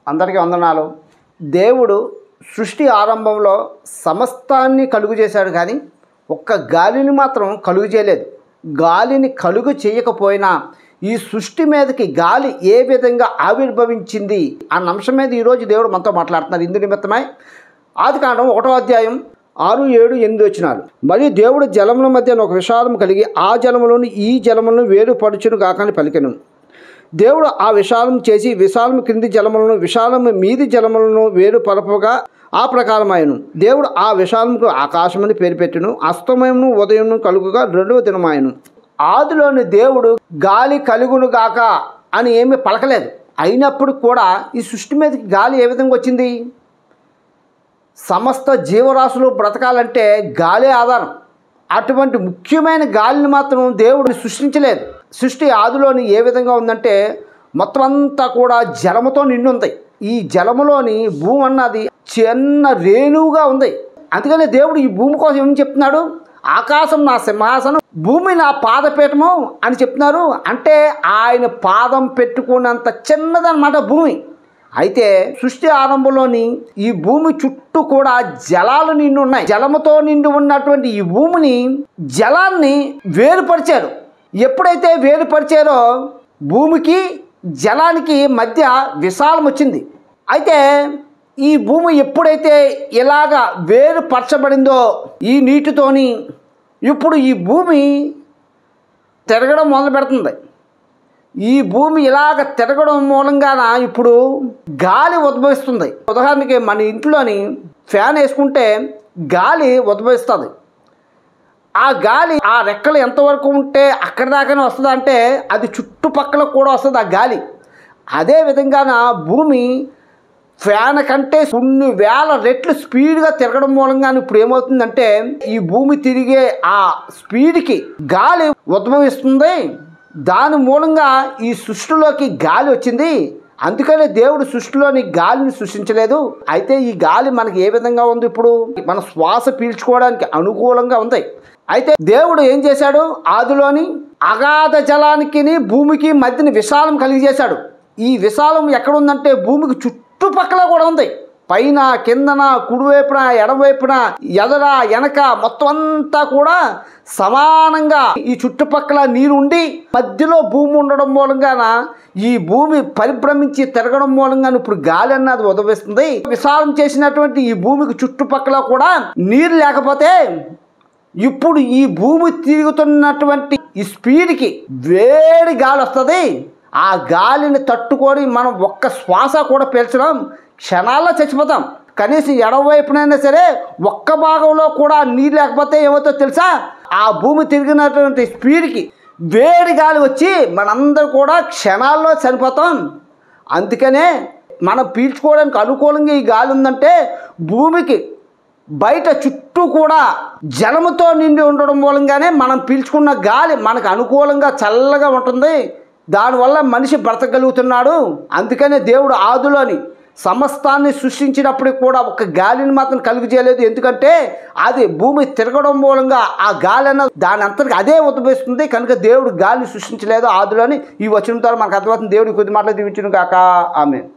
అందరికీ వందనాలు. దేవుడు సృష్టి ఆరంభంలో సమస్తాన్ని కలుగు చేశాడు, కానీ ఒక్క గాలిని మాత్రం కలుగు చేయలేదు. గాలిని కలుగు చేయకపోయినా ఈ సృష్టి మీదకి గాలి ఏ విధంగా ఆవిర్భవించింది అన్న అంశం మీద ఈరోజు దేవుడు మనతో మాట్లాడుతున్నారు. ఇందు నిమిత్తమై ఆదికాండం 1వ అధ్యాయం 6, 7, 8 వచనాలు. మరియు దేవుడు జలముల మధ్య ఒక విశాలము కలిగి ఆ జలములను ఈ జలములను వేరుపరచును గాకని పలికెను. దేవుడు ఆ విశాలం చేసి విశాలము క్రింది జలములను విశాలము మీది జలములను వేరుపరపగా ఆ ప్రకారమాయను. దేవుడు ఆ విశాలముకు ఆకాశమని పేరు పెట్టెను. అస్తమయమును ఉదయమును కలుగుగా 2వ దినమాయను. ఆదిలోని దేవుడు గాలి కలుగును గాక అని ఏమీ పలకలేదు. అయినప్పుడు కూడా ఈ సృష్టి మీదకి గాలి ఏ విధంగా వచ్చింది? సమస్త జీవరాశులు బ్రతకాలంటే గాలే ఆధారం. అటువంటి ముఖ్యమైన గాలిని మాత్రం దేవుడు సృష్టించలేదు. సృష్టి ఆదిలోని ఏ విధంగా ఉందంటే మొత్తం అంతా కూడా జలముతో నిండి ఉంది. ఈ జలములోని భూమి అన్నది చిన్న రేణువుగా ఉంది. అందుకని దేవుడు ఈ భూమి కోసం ఏం చెప్తున్నాడు? ఆకాశం నా సింహాసనం, భూమి నా పాదపీఠము అని చెప్తున్నారు. అంటే ఆయన పాదం పెట్టుకున్నంత చిన్నదన్నమాట భూమి. అయితే సృష్టి ఆరంభంలోని ఈ భూమి చుట్టూ కూడా జలాలు నిండి ఉన్నాయి. జలముతో నిండి ఉన్నటువంటి ఈ భూమిని జలాన్ని వేరుపరిచారు. ఎప్పుడైతే వేరుపరిచారో భూమికి జలానికి మధ్య విశాలం వచ్చింది. అయితే ఈ భూమి ఎప్పుడైతే ఇలాగ వేరుపరచబడిందో ఈ నీటితోని ఇప్పుడు ఈ భూమి తిరగడం మొదలు పెడుతుంది. ఈ భూమి ఇలాగ తిరగడం మూలంగాన ఇప్పుడు గాలి ఉద్భవిస్తుంది. ఉదాహరణకి మన ఇంట్లోని ఫ్యాన్ వేసుకుంటే గాలి ఉద్భవిస్తుంది. ఆ గాలి ఆ రెక్కలు ఎంతవరకు ఉంటే అక్కడి దాకానే వస్తుంది, అంటే అది చుట్టుపక్కల కూడా వస్తుంది ఆ గాలి. అదేవిధంగా భూమి ఫ్యాన్ కంటే కొన్ని వేల రెట్లు స్పీడ్గా తిరగడం మూలంగా ఇప్పుడు ఏమవుతుందంటే ఈ భూమి తిరిగే ఆ స్పీడ్కి గాలి ఉద్భవిస్తుంది. దాని మూలంగా ఈ సృష్టిలోకి గాలి వచ్చింది. అందుకనే దేవుడు సృష్టిలోని గాలిని సృష్టించలేదు. అయితే ఈ గాలి మనకి ఏ విధంగా ఉంది? ఇప్పుడు మన శ్వాస పీల్చుకోవడానికి అనుకూలంగా ఉంది. అయితే దేవుడు ఏం చేశాడు? ఆదిలోని అగాధ జలానికి భూమికి మధ్యన విశాలం కలిగజేశాడు. ఈ విశాలం ఎక్కడుందంటే భూమికి చుట్టుపక్కల కూడా ఉంది. పైన, కిందన, కుడివైపున, ఎడమవైపున, ఎదర, వెనక మొత్తం అంతా కూడా సమానంగా ఈ చుట్టుపక్కల నీరు ఉండి మధ్యలో భూమి ఉండడం మూలంగాన ఈ భూమి పరిభ్రమించి తిరగడం మూలంగా ఇప్పుడు గాలి అన్నది ఉద్భవిస్తుంది. విశాలం చేసినటువంటి ఈ భూమికి చుట్టుపక్కల కూడా నీరు లేకపోతే ఇప్పుడు ఈ భూమి తిరుగుతున్నటువంటి ఈ స్పీడ్కి వేడి గాలి వస్తుంది. ఆ గాలిని తట్టుకొని మనం ఒక్క శ్వాస కూడా పీల్చడం క్షణాల్లో చచ్చిపోతాం. కనీసం ఎడమవైపునైనా సరే ఒక్క భాగంలో కూడా నీరు లేకపోతే ఏమవుతుందో తెలుసా? ఆ భూమి తిరిగినటువంటి స్పీడ్కి వేడి గాలి వచ్చి మనందరూ కూడా క్షణాల్లో చనిపోతాం. అందుకనే మనం పీల్చుకోవడానికి అనుకూలంగా ఈ గాలి ఉందంటే భూమికి బయట చుట్టూ కూడా జలముతో నిండి ఉండడం మూలంగానే మనం పీల్చుకున్న గాలి మనకు అనుకూలంగా చల్లగా ఉంటుంది. దానివల్ల మనిషి బ్రతకగలుగుతున్నాడు. అందుకనే దేవుడు ఆదిలోని సమస్తాన్ని సృష్టించినప్పటికి కూడా ఒక గాలిని మాత్రం కలుగు చేయలేదు. ఎందుకంటే అది భూమి తిరగడం మూలంగా ఆ గాలి అన్న దాని అంతటికి అదే ఉద్భవిస్తుంది. కనుక దేవుడు గాలిని సృష్టించలేదు ఆదిలోని. ఈ వచనం ద్వారా మనకు అర్థమవుతుంది. దేవుడికి కొద్ది మాటలు దీవించును కాక. ఆమేన్.